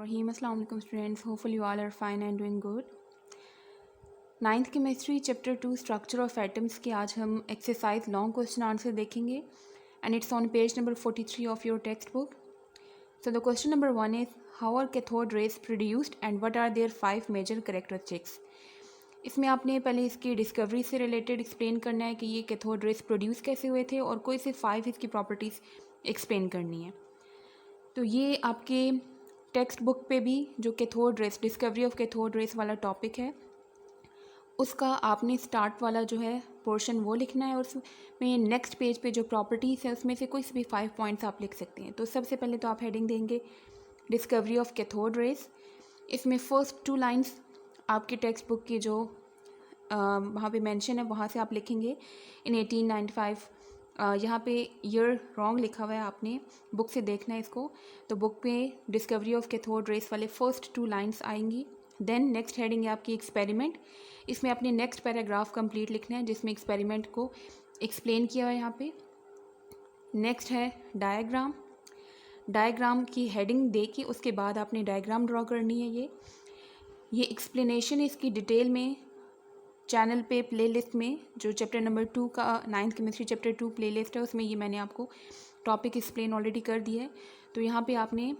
Rahim, Assalamu alaikum students. Hopefully you all are fine and doing good. 9th chemistry chapter 2 structure of atoms के आज हम exercise long question answer देखेंगे and it's on page number 43 of your text book. So the question number 1 is how are cathode rays produced and what are their 5 major characteristics. इसमें आपने पहले इसकी discovery से related explain करना है कि ये कैथोड रेस प्रोड्यूस कैसे हुए थे और कोई से 5 इसकी प्रॉपर्टीज़ एक्सप्लेन करनी है. तो ये आपके टेक्स्ट बुक पे भी जो cathode rays discovery of cathode rays वाला टॉपिक है उसका आपने स्टार्ट वाला जो है पोर्शन वो लिखना है और उसमें नेक्स्ट पेज पे जो प्रॉपर्टीज़ है उसमें से कोई से भी 5 पॉइंट्स आप लिख सकते हैं. तो सबसे पहले तो आप हेडिंग देंगे डिस्कवरी ऑफ कैथोड रेस. इसमें फर्स्ट 2 लाइंस आपके टेक्स्ट बुक की जो वहाँ पे मेंशन है वहाँ से आप लिखेंगे इन 1895. यहाँ पे ईयर रॉन्ग लिखा हुआ है, आपने बुक से देखना है इसको. तो बुक पे डिस्कवरी ऑफ कैथोड रेस वाले फर्स्ट 2 लाइंस आएंगी. देन नेक्स्ट हेडिंग है आपकी एक्सपेरिमेंट. इसमें अपने नेक्स्ट पैराग्राफ कंप्लीट लिखना है जिसमें एक्सपेरिमेंट को एक्सप्लेन किया हुआ है यहाँ पे. नेक्स्ट है डायग्राम. डायग्राम की हेडिंग दे के उसके बाद आपने डायग्राम ड्रॉ करनी है. ये एक्सप्लेनेशन इसकी डिटेल में चैनल पे प्लेलिस्ट में जो चैप्टर नंबर 2 का 9th केमिस्ट्री चैप्टर 2 प्लेलिस्ट है उसमें ये मैंने आपको टॉपिक एक्सप्लेन ऑलरेडी कर दिया है. तो यहाँ पे आपने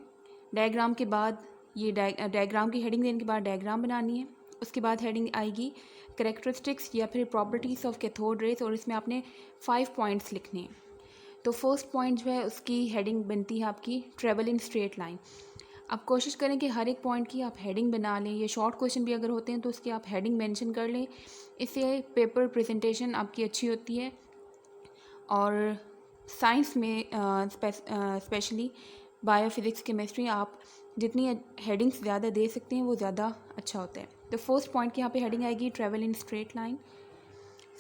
डायग्राम के बाद ये डायग्राम की हेडिंग देने के बाद डायग्राम बनानी है. उसके बाद हेडिंग आएगी कैरेक्टरिस्टिक्स या फिर प्रॉपर्टीज़ ऑफ कैथोड रेस और इसमें आपने 5 पॉइंट्स लिखने हैं. तो फर्स्ट पॉइंट जो है उसकी हेडिंग बनती है आपकी ट्रेवल इन स्ट्रेट लाइन. आप कोशिश करें कि हर एक पॉइंट की आप हेडिंग बना लें. ये शॉर्ट क्वेश्चन भी अगर होते हैं तो उसकी आप हेडिंग मेंशन कर लें. इससे पेपर प्रेजेंटेशन आपकी अच्छी होती है और साइंस में स्पेशली बायोफिज़िक्स केमिस्ट्री आप जितनी हेडिंग्स ज़्यादा दे सकते हैं वो ज़्यादा अच्छा होता है. तो फर्स्ट पॉइंट की यहाँ पे हेडिंग आएगी travel in straight line.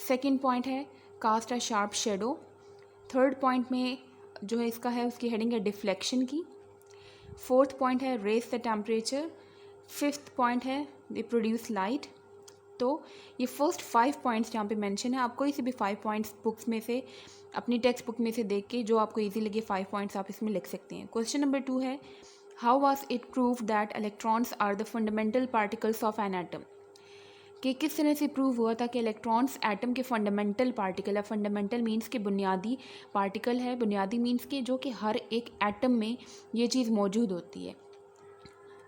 Second point है cast a sharp shadow. Third point में जो है इसका है उसकी हेडिंग है डिफ्लेक्शन की. फोर्थ पॉइंट है raise the temperature. Fifth point है दे प्रोड्यूस लाइट. तो ये फर्स्ट 5 पॉइंट्स यहाँ पे मेंशन है. आप कोई से भी 5 पॉइंट्स बुक्स में से अपनी टेक्स्ट बुक में से देख के जो आपको इजी लगे 5 पॉइंट्स आप इसमें लिख सकते हैं. क्वेश्चन नंबर 2 है how was it prove that electrons are the fundamental particles of an atom. कि किस तरह से प्रूव हुआ था कि इलेक्ट्रॉन्स एटम के फंडामेंटल पार्टिकल है. फंडामेंटल मीन्स के बुनियादी पार्टिकल है. बुनियादी मीन्स के जो कि हर एक एटम में ये चीज़ मौजूद होती है.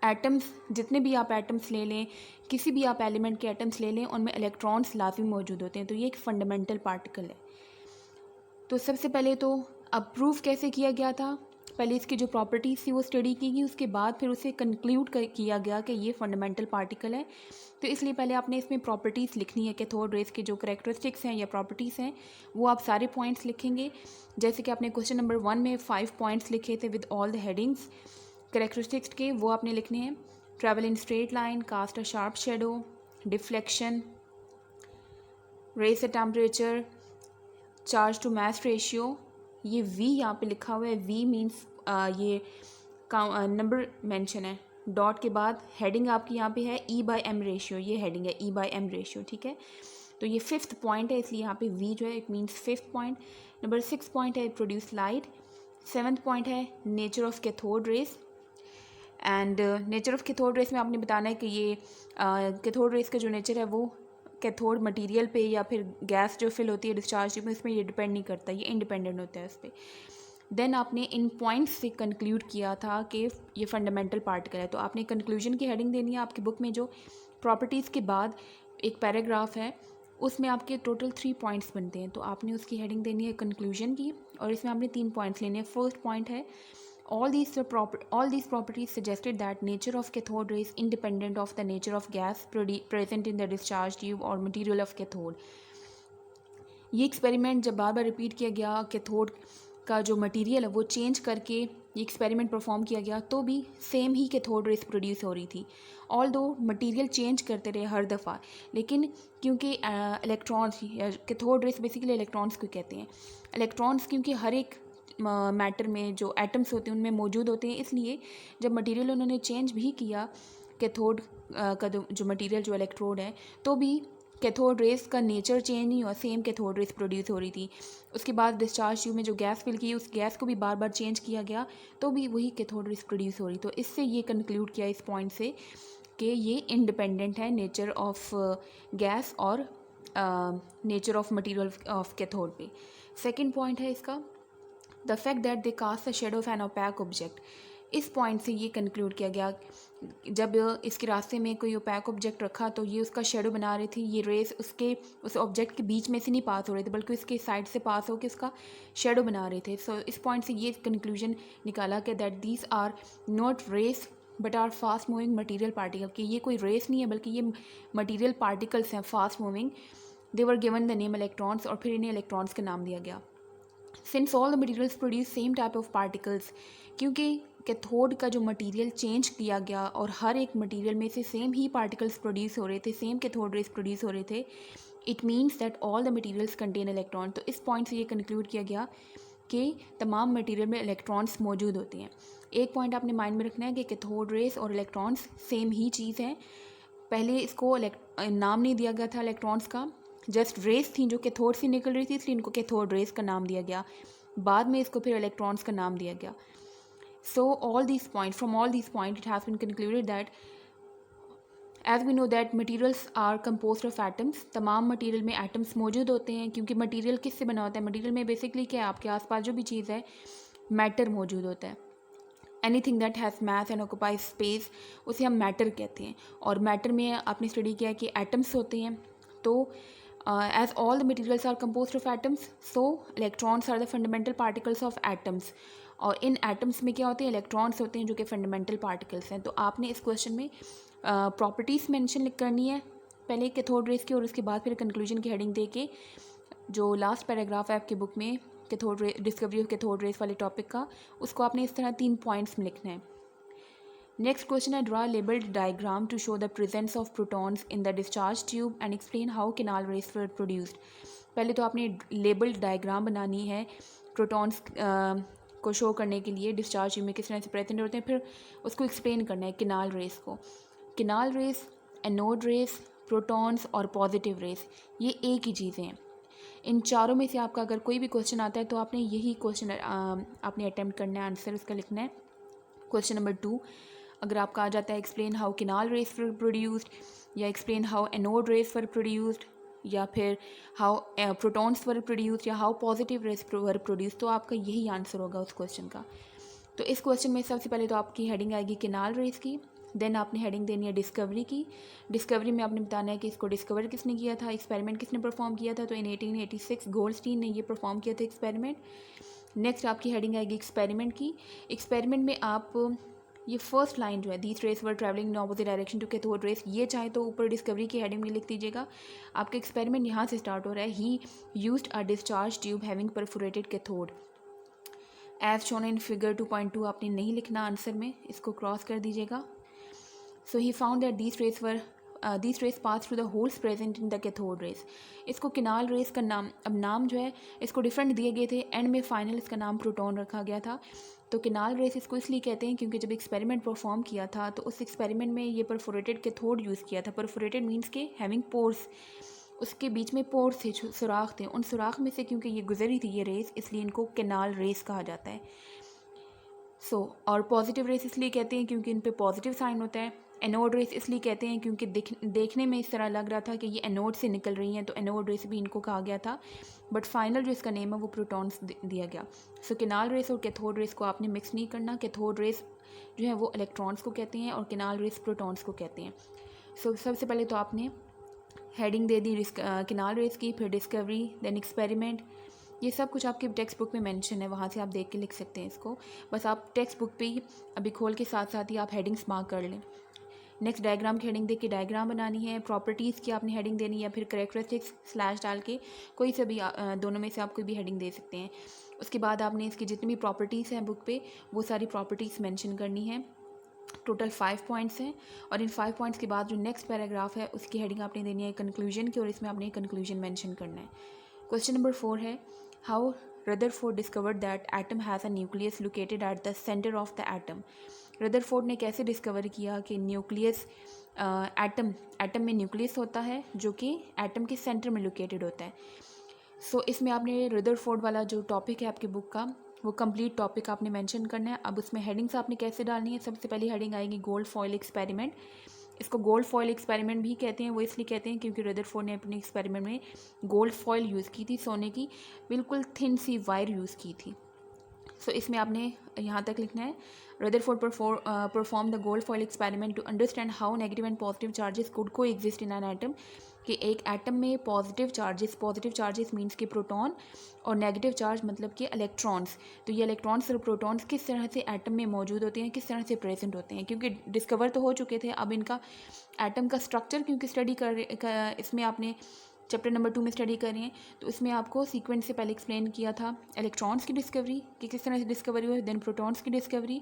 एटम्स जितने भी आप एटम्स ले लें, किसी भी आप एलिमेंट के एटम्स ले लें, उनमें इलेक्ट्रॉन्स लाजमी मौजूद होते हैं. तो ये एक फंडामेंटल पार्टिकल है. तो सबसे पहले तो अब प्रूफ कैसे किया गया था. पहले इसकी जो प्रॉपर्टीज़ थी वो स्टडी की गई. उसके बाद फिर उसे कंक्लूड किया गया कि ये फंडामेंटल पार्टिकल है. तो इसलिए पहले आपने इसमें प्रॉपर्टीज़ लिखनी है. कैथोड रेस के जो करैक्टरिस्टिक्स हैं या प्रॉपर्टीज़ हैं वो आप सारे पॉइंट्स लिखेंगे. जैसे कि आपने क्वेश्चन नंबर 1 में 5 पॉइंट्स लिखे थे with all the headings characteristics के, वो आपने लिखने हैं. Travel in straight line, cast a sharp shadow, deflection, raise a temperature, charge to mass ratio. ये वी यहाँ पे लिखा हुआ है. वी मीन्स ये नंबर मेंशन है. डॉट के बाद हेडिंग आपकी यहाँ पे है E/m रेशियो. ये हेडिंग है E/m रेशियो. ठीक है. तो ये 5th पॉइंट है इसलिए यहाँ पे वी जो है it means 5th point. Number 6 point है प्रोड्यूस लाइट. 7th पॉइंट है nature of cathode rays. And nature of cathode rays में आपने बताना है कि ये कैथोड रेस का जो नेचर है वो कैथोड मटेरियल पे या फिर गैस जो फिल होती है डिस्चार्ज में उसमें ये डिपेंड नहीं करता, ये इंडिपेंडेंट होता है उस पर. देन आपने इन पॉइंट्स से कंक्लूड किया था कि ये फंडामेंटल पार्टिकल है. तो आपने कंक्लूजन की हेडिंग देनी है. आपकी बुक में जो प्रॉपर्टीज़ के बाद एक पैराग्राफ है उसमें आपके टोटल 3 पॉइंट्स बनते हैं. तो आपने उसकी हेडिंग देनी है कंक्लूजन की और इसमें आपने 3 पॉइंट्स लेने हैं. फर्स्ट पॉइंट है all these properties suggested that nature of cathode ray is independent of the nature of gas present in the discharge tube or material of cathode. ये एक्सपेरिमेंट जब बार बार रिपीट किया गया, कैथोड का जो material है वो change करके ये एक्सपेरिमेंट परफॉर्म किया गया तो भी सेम ही कैथोड रेस प्रोड्यूस हो रही थी. ऑल दो मटीरियल चेंज करते रहे हर दफ़ा, लेकिन क्योंकि इलेक्ट्रॉन्स या कैथोड रेस बेसिकली इलेक्ट्रॉन्स को कहते हैं. इलेक्ट्रॉन्स क्योंकि हर एक मैटर में जो एटम्स होते हैं उनमें मौजूद होते हैं, इसलिए जब मटेरियल उन्होंने चेंज भी किया कैथोड का जो मटेरियल जो इलेक्ट्रोड है तो भी कैथोड रेस का नेचर चेंज नहीं हुआ, सेम कैथोड रेस प्रोड्यूस हो रही थी। उसके बाद डिस्चार्ज ट्यूब में जो गैस फिल की उस गैस को भी बार बार चेंज किया गया तो भी वही कैथोड रेस प्रोड्यूस हो रही। तो इससे ये कंक्लूड किया इस पॉइंट से कि ये इंडिपेंडेंट है नेचर ऑफ गैस और nature of material of cathode पे। सेकेंड पॉइंट है इसका, the fact that they cast the shadow of an opaque object. इस पॉइंट से ये कंक्लूड किया गया, जब इसके रास्ते में कोई ओपैक ऑब्जेक्ट रखा तो ये उसका शेडो बना रही थी। ये रेस उस ऑब्जेक्ट के बीच में से नहीं पास हो रहे थे बल्कि उसके साइड से पास होकर उसका शेडो बना रहे थे। सो इस पॉइंट से ये कंक्लूजन निकाला कि that these are not rays but are fast moving material particle, कि ये कोई रेस नहीं है बल्कि ये मटीरियल पार्टिकल्स हैं fast moving. They were given the name electrons, और फिर इन्हें इलेक्ट्रॉन्स का नाम दिया गया। Since all the materials produce same type of particles, क्योंकि कैथोड का जो मटीरियल चेंज किया गया और हर एक मटीरियल में से सेम ही पार्टिकल्स प्रोड्यूस हो रहे थे, सेम कैथोड रेस प्रोड्यूस हो रहे थे, it means that all the materials contain electron. तो इस पॉइंट से ये कंक्लूड किया गया कि तमाम मटीरियल में इलेक्ट्रॉन्स मौजूद होते हैं। एक पॉइंट आपने माइंड में रखना है कि कैथोड रेस और इलेक्ट्रॉन्स सेम ही चीज़ हैं। पहले इसको नाम नहीं दिया गया था इलेक्ट्रॉन्स का, जस्ट रेस थी जो कैथोड से निकल रही थी, इसलिए इनको कैथोड रेस का नाम दिया गया। बाद में इसको फिर इलेक्ट्रॉन्स का नाम दिया गया। So all these point, from all these point it has been concluded that as we know that materials are composed of atoms. तमाम मटीरियल में एटम्स मौजूद होते हैं, क्योंकि मटीरियल किससे बना होता है? मटीरियल में बेसिकली क्या है, आपके आसपास जो भी चीज़ है मैटर मौजूद होता है। Anything that has mass and occupies space उसे हम मैटर कहते हैं। और मैटर में आपने स्टडी किया है कि एटम्स होते हैं। तो as all the materials are composed of atoms, so electrons are the fundamental particles of atoms। और इन एटम्स में क्या होते हैं? इलेक्ट्रॉन्स होते हैं जो कि फंडामेंटल पार्टिकल्स हैं। तो आपने इस क्वेश्चन में प्रॉपर्टीज़ मेंशन करनी है पहले कैथोड रेस की, और उसके बाद फिर कंक्लूजन की हेडिंग दे के जो लास्ट पैराग्राफ है आपकी बुक में cathode rays, discovery of cathode rays वाले टॉपिक का, उसको आपने इस तरह 3 पॉइंट्स में लिखना है। नेक्स्ट क्वेश्चन है, draw labelled diagram to show the presence of protons in the discharge tube and explain how canal rays were produced. पहले तो आपने लेबल्ड डायग्राम बनानी है प्रोटॉन्स को शो करने के लिए डिस्चार्ज ट्यूब में किस तरह से प्रेजेंट होते हैं, फिर उसको एक्सप्लेन करना है कैनाल रेस को। Canal rays, anode rays, protons और पॉजिटिव रेस, ये एक ही चीज़ें हैं। इन चारों में से आपका अगर कोई भी क्वेश्चन आता है तो आपने यही क्वेश्चन आपने अटैम्प्ट करना है, आंसर उसका लिखना है। क्वेश्चन नंबर 2 अगर आपका आ जाता है explain how canal rays were produced, या explain how anode rays were produced, या फिर हाउ प्रोटॉन्स वर प्रोड्यूस्ड, या how positive rays were produced, तो आपका यही आंसर होगा उस क्वेश्चन का। तो इस क्वेश्चन में सबसे पहले तो आपकी हेडिंग आएगी कैनाल रेस की, देन आपने हेडिंग देनी है डिस्कवरी की। डिस्कवरी में आपने बताना है कि इसको डिस्कवर किसने किया था, एक्सपेरिमेंट किसने परफॉर्म किया था। तो इन 1886 गोल्डस्टीन ने ये परफॉर्म किया था एक्सपेरिमेंट। नेक्स्ट आपकी हेडिंग आएगी एक्सपेरिमेंट की। एक्सपेरिमेंट में आप ये फर्स्ट लाइन जो है, these rays were travelling in opposite direction to cathode rays, ये चाहे तो ऊपर डिस्कवरी की हेडिंग में लिख दीजिएगा। आपका एक्सपेरिमेंट यहाँ से स्टार्ट हो रहा है, he used a discharge tube having perforated cathode as shown in figure 2.2। आपने नहीं लिखना आंसर में, इसको क्रॉस कर दीजिएगा। So he found that these rays pass through the holes present in the cathode rays। इसको कैनाल रेस का नाम, अब नाम जो है इसको डिफरेंट दिए गए थे, एंड में फाइनल इसका नाम प्रोटॉन रखा गया था। तो कैनाल रेस इसको इसलिए कहते हैं क्योंकि जब एक्सपेरिमेंट परफॉर्म किया था तो उस एक्सपेरिमेंट में ये परफोरेटेड कैथोड यूज़ किया था। परफोरेटेड मीन्स के हैविंग पोर्स, उसके बीच में पोर्स थे, सुराख थे, उन सुराख में से क्योंकि ये गुजरी थी ये रेस, इसलिए इनको कैनाल रेस कहा जाता है। और पॉजिटिव रेस इसलिए कहते हैं क्योंकि इन पे पॉजिटिव साइन होता है। एनोड रेस इसलिए कहते हैं क्योंकि देखने में इस तरह लग रहा था कि ये एनोड से निकल रही हैं, तो एनोड रेस भी इनको कहा गया था, बट फाइनल जो इसका नेम है वो प्रोटॉन्स दिया गया। सो कैनाल रेस और कैथोड रेस को आपने मिक्स नहीं करना। कैथोड रेस जो है वो इलेक्ट्रॉन्स को कहते हैं और कैनाल रेस प्रोटॉन्स को कहते हैं। सबसे पहले तो आपने हेडिंग दे दी कैनाल रेस की, फिर डिस्कवरी, देन एक्सपेरिमेंट। ये सब कुछ आपकी टेक्स्ट बुक में मेंशन है, वहाँ से आप देख के लिख सकते हैं इसको। बस आप टेक्स्ट बुक पे ही अभी खोल के साथ साथ ही आप हेडिंग्स मार्क कर लें। नेक्स्ट डायग्राम की हेडिंग देख के डायग्राम बनानी है। प्रॉपर्टीज़ की आपने हेडिंग देनी है, या फिर करेक्टरिस्टिक्स स्लैश डाल के कोई से भी दोनों में से आप कोई भी हेडिंग दे सकते हैं। उसके बाद आपने इसकी जितनी भी प्रॉपर्टीज़ हैं बुक पे वो सारी प्रॉपर्टीज़ मेंशन करनी है। टोटल 5 पॉइंट्स हैं, और इन 5 पॉइंट्स के बाद जो नेक्स्ट पैराग्राफ है उसकी हेडिंग आपने देनी है कंक्लूजन की, और इसमें आपने कंक्लूजन मेंशन करना है। क्वेश्चन नंबर 4 है, how Rutherford discovered that atom has a nucleus located at the centre of the atom. Rutherford ने कैसे डिस्कवर किया कि न्यूक्लियस एटम में न्यूक्लियस होता है जो कि एटम के सेंटर में लोकेटेड होता है। सो इसमें आपने रदरफोर्ड वाला जो टॉपिक है आपके बुक का वो कंप्लीट टॉपिक आपने मेंशन करना है। अब उसमें हेडिंग्स आपने कैसे डालनी है, सबसे पहली हेडिंग आएगी गोल्ड फॉयल एक्सपेरिमेंट। इसको गोल्ड फॉयल एक्सपेरिमेंट भी कहते हैं, वो इसलिए कहते हैं क्योंकि रदरफोर्ड ने अपने एक्सपेरिमेंट में गोल्ड फॉयल यूज़ की थी, सोने की बिल्कुल थिन सी वायर यूज़ की थी। सो इसमें आपने यहाँ तक लिखना है Rutherford perform the gold foil experiment to understand how negative and positive charges could coexist in an atom, कि एक एटम में पॉजिटिव चार्जेस मीन्स कि प्रोटॉन और नेगेटिव चार्ज मतलब कि इलेक्ट्रॉन्स। तो ये इलेक्ट्रॉन्स और प्रोटॉन्स किस तरह से एटम में मौजूद होते हैं, किस तरह से प्रेजेंट होते हैं, क्योंकि डिस्कवर तो हो चुके थे, अब इनका एटम का स्ट्रक्चर क्योंकि स्टडी इसमें आपने चैप्टर नंबर 2 में स्टडी कर रहे हैं, तो इसमें आपको सीक्वेंस से पहले एक्सप्लेन किया था इलेक्ट्रॉन्स की डिस्कवरी कि किस तरह से डिस्कवरी हुई, देन प्रोटॉन्स की डिस्कवरी,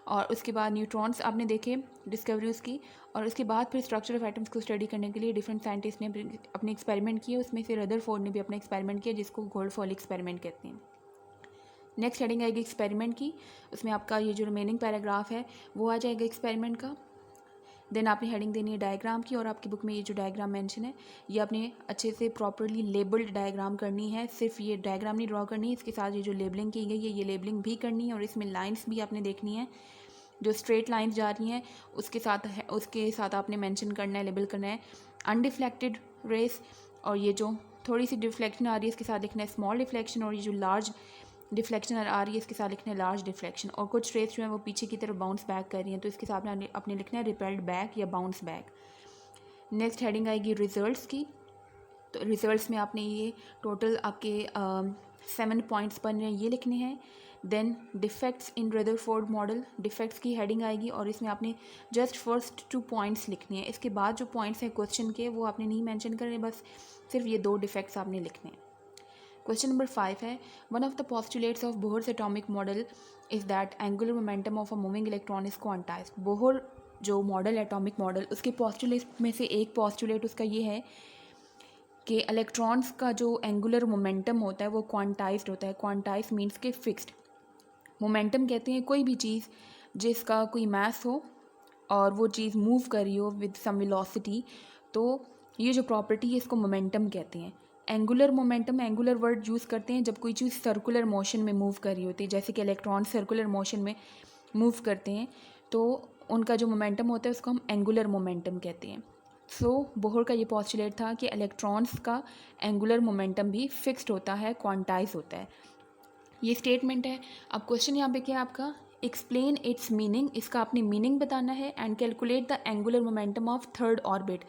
और उसके बाद न्यूट्रॉन्स आपने देखे डिस्कवरी उसकी, और उसके बाद फिर स्ट्रक्चर ऑफ एटम्स को स्टडी करने के लिए डिफरेंट साइंटिस्ट ने अपने एक्सपेरिमेंट किए। उसमें से रदरफोर्ड ने भी अपना एक्सपेरिमेंट किया जिसको गोल्ड फॉयल एक्सपेरिमेंट कहते हैं। नेक्स्ट हेडिंग आएगी एक्सपेरिमेंट की, उसमें आपका ये जो रिमेनिंग पैराग्राफ है वो आ जाएगा एक्सपेरिमेंट का। देन आपने हेडिंग देनी है डायग्राम की, और आपकी बुक में ये जो डायग्राम मेंशन है ये आपने अच्छे से प्रॉपरली लेबल्ड डायग्राम करनी है। सिर्फ ये डायग्राम नहीं ड्रॉ करनी है, इसके साथ ये जो लेबलिंग की गई है ये लेबलिंग भी करनी है, और इसमें लाइंस भी आपने देखनी है, जो स्ट्रेट लाइंस जा रही हैं उसके साथ आपने मेंशन करना है, लेबल करना है अनडिफ्लेक्टेड रेस, और ये जो थोड़ी सी डिफ्लेक्शन आ रही है इसके साथ लिखना है स्मॉल डिफ्लेक्शन, और ये जो लार्ज डिफ्लेक्शन आ रही है इसके साथ लिखना है लार्ज डिफ्लेक्शन, और कुछ रेस जो है वो पीछे की तरफ बाउंस बैक कर रही हैं तो इसके साथ अपने लिखना है रिपेल्ड बैक या बाउंस बैक। नेक्स्ट हेडिंग आएगी रिजल्ट्स की, तो रिजल्ट्स में आपने ये टोटल आपके 7 पॉइंट्स बन रहे हैं ये लिखने हैं। Then defects in Rutherford model, defects की हेडिंग आएगी और इसमें आपने जस्ट फर्स्ट 2 पॉइंट्स लिखने हैं, इसके बाद जो पॉइंट्स हैं क्वेश्चन के वो आपने नहीं मेंशन करने, बस सिर्फ ये 2 डिफेक्ट्स आपने लिखने हैं। क्वेश्चन नंबर 5 है one of the postulates of Bohr's atomic model is that angular momentum of a moving electron is quantized. Bohr जो मॉडल एटॉमिक मॉडल उसके पोस्टुलेट में से एक पोस्टुलेट उसका ये है कि इलेक्ट्रॉन्स का जो एंगुलर मोमेंटम होता है वो क्वांटाइज्ड होता है। क्वांटाइज मीन्स के फिक्स्ड। मोमेंटम कहते हैं कोई भी चीज़ जिसका कोई मास हो और वो चीज़ मूव कर रही हो विद सम वेलोसिटी, तो ये जो प्रॉपर्टी है इसको मोमेंटम कहते हैं। Angular momentum, angular word use करते हैं जब कोई चीज़ सर्कुलर मोशन में मूव कर रही होती है, जैसे कि इलेक्ट्रॉन सर्कुलर मोशन में मूव करते हैं तो उनका जो मोमेंटम होता है उसको हम एंगुलर मोमेंटम कहते हैं। सो बोहर का ये पॉस्टुलेट था कि इलेक्ट्रॉन्स का एंगुलर मोमेंटम भी फिक्स्ड होता है, क्वांटाइज होता है। ये स्टेटमेंट है। अब क्वेश्चन यहाँ पे क्या है आपका, एक्सप्लेन इट्स मीनिंग, इसका आपने मीनिंग बताना है, and calculate the angular momentum of third orbit,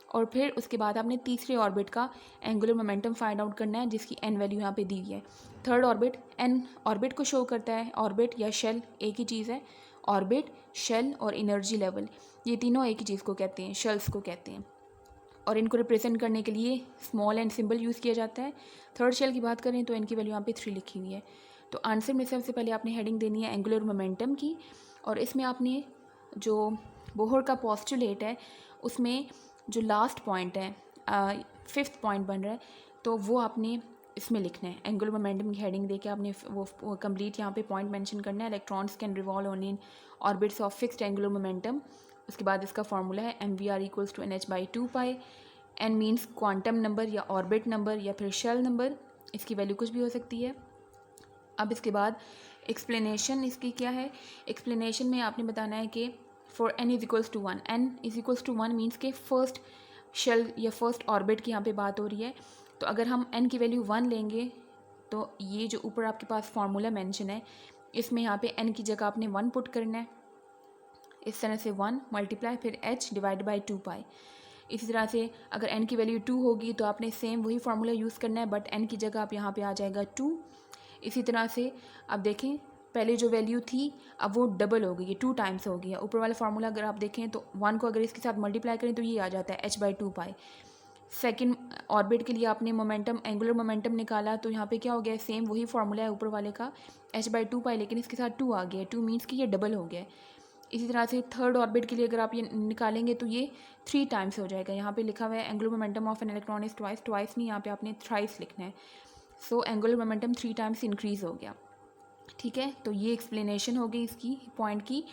और फिर उसके बाद आपने तीसरे ऑर्बिट का एंगुलर मोमेंटम फाइंड आउट करना है जिसकी एन वैल्यू यहाँ पे दी हुई है। थर्ड ऑर्बिट एन ऑर्बिट को शो करता है, ऑर्बिट या शेल एक ही चीज़ है, ऑर्बिट शेल और एनर्जी लेवल ये तीनों एक ही चीज़ को कहते हैं, शेल्स को कहते हैं, और इनको रिप्रेजेंट करने के लिए स्मॉल एंड सिंबल यूज़ किया जाता है। थर्ड शेल की बात करें तो इनकी वैल्यू यहाँ पे 3 लिखी हुई है। तो आंसर में सबसे पहले आपने हेडिंग देनी है एंगुलर मोमेंटम की, और इसमें आपने जो बोहर का पोस्टुलेट है उसमें जो लास्ट पॉइंट है 5th पॉइंट बन रहा है तो वो आपने इसमें लिखना है। एंगुलर मोमेंटम की हेडिंग देके आपने वो कंप्लीट यहाँ पे पॉइंट मेंशन करना है। Electrons can revolve on in orbits of fixed angular momentum. उसके बाद इसका फार्मूला है mvr = nh/2π। n means quantum number या ऑर्बिट नंबर या फिर शेल नंबर, इसकी वैल्यू कुछ भी हो सकती है। अब इसके बाद एक्सप्लेनेशन इसकी क्या है, एक्सप्लेनेशन में आपने बताना है कि फॉर n = 1, n = 1 मीन्स के फर्स्ट शेल या फर्स्ट ऑर्बिट की यहाँ पे बात हो रही है। तो अगर हम n की वैल्यू 1 लेंगे तो ये जो ऊपर आपके पास फार्मूला मेंशन है इसमें यहाँ पे n की जगह आपने 1 पुट करना है, इस तरह से 1 मल्टीप्लाई फिर h/2π। इसी तरह से अगर n की वैल्यू 2 होगी तो आपने सेम वही फार्मूला यूज़ करना है, बट n की जगह आप यहाँ पे आ जाएगा 2। इसी तरह से अब देखें पहले जो वैल्यू थी अब वो डबल हो गई है, 2 टाइम्स हो गई है। ऊपर वाला फार्मूला अगर आप देखें तो 1 को अगर इसके साथ मल्टीप्लाई करें तो ये आ जाता है h/2π। सेकंड ऑर्बिट के लिए आपने मोमेंटम एंगुलर मोमेंटम निकाला तो यहाँ पे क्या हो गया, सेम वही फार्मूला है ऊपर वाले का h/2π, लेकिन इसके साथ 2 आ गया है, 2 मीन्स कि ये डबल हो गया है। इसी तरह से थर्ड ऑर्बिट के लिए अगर आप ये निकालेंगे तो ये 3 टाइम्स हो जाएगा। यहाँ पे लिखा हुआ है angular momentum of an electron is twice नहीं, यहाँ पे आपने थ्राइस लिखना है। सो एंगुलर मोमेंटम 3 टाइम्स इंक्रीज़ हो गया। ठीक है, तो ये एक्सप्लेनेशन हो गई इसकी पॉइंट की।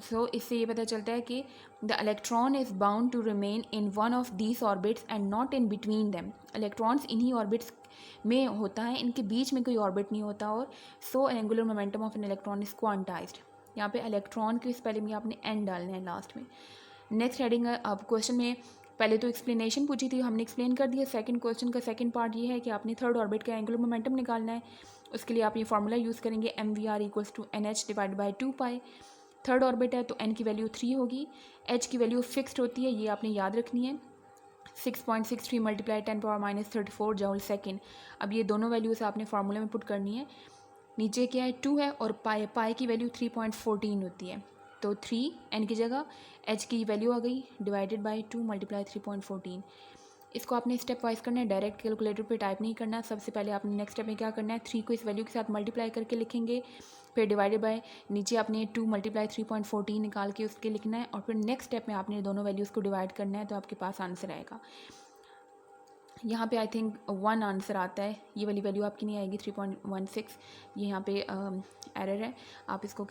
सो इससे ये पता चलता है कि the electron is bound to remain in one of these orbits and not in between them. Electrons इन्हीं ऑर्बिट्स में होता है, इनके बीच में कोई ऑर्बिट नहीं होता। और so angular momentum of an electron is quantised. यहाँ पे इलेक्ट्रॉन की स्पेलिंग में आपने एन डालना है लास्ट में। नेक्स्ट हेडिंग है, अब क्वेश्चन में पहले तो एक्सप्लेनेशन पूछी थी, हमने एक्सप्लेन कर दिया। सेकंड क्वेश्चन का सेकंड पार्ट ये है कि आपने थर्ड ऑर्बिट का एंगुलर मोमेंटम निकालना है। उसके लिए आप ये फार्मूला यूज़ करेंगे, mvr equals to NH divide by 2 pi. Third orbit है तो n की वैल्यू 3 होगी, h की वैल्यू फिक्स्ड होती है, ये आपने याद रखनी है। 6.63 मल्टीप्लाई 10⁻34 जूल सेकेंड। अब ये दोनों वैल्यूज़ आपने फार्मूले में पुट करनी है। नीचे क्या है, 2 है और पाई की वैल्यू 3.14 होती है, तो 3 n की जगह h की वैल्यू आ गई डिवाइडेड बाई 2 मल्टीप्लाई 3.14। इसको आपने स्टेप वाइज करना है, डायरेक्ट कैलकुलेटर पे टाइप नहीं करना। सबसे पहले आपने नेक्स्ट स्टेप में क्या करना है, 3 को इस वैल्यू के साथ मल्टीप्लाई करके लिखेंगे, फिर डिवाइडेड बाय नीचे आपने 2 मल्टीप्लाई 3.14 निकाल के उसके लिखना है, और फिर नेक्स्ट स्टेप में आपने दोनों वैल्यूज़ को डिवाइड करना है, तो आपके पास आंसर आएगा। यहाँ पे आई थिंक 1 आंसर आता है, ये वाली वैल्यू आपकी नहीं आएगी 3.16, ये यहाँ पे एरर है, आप इसको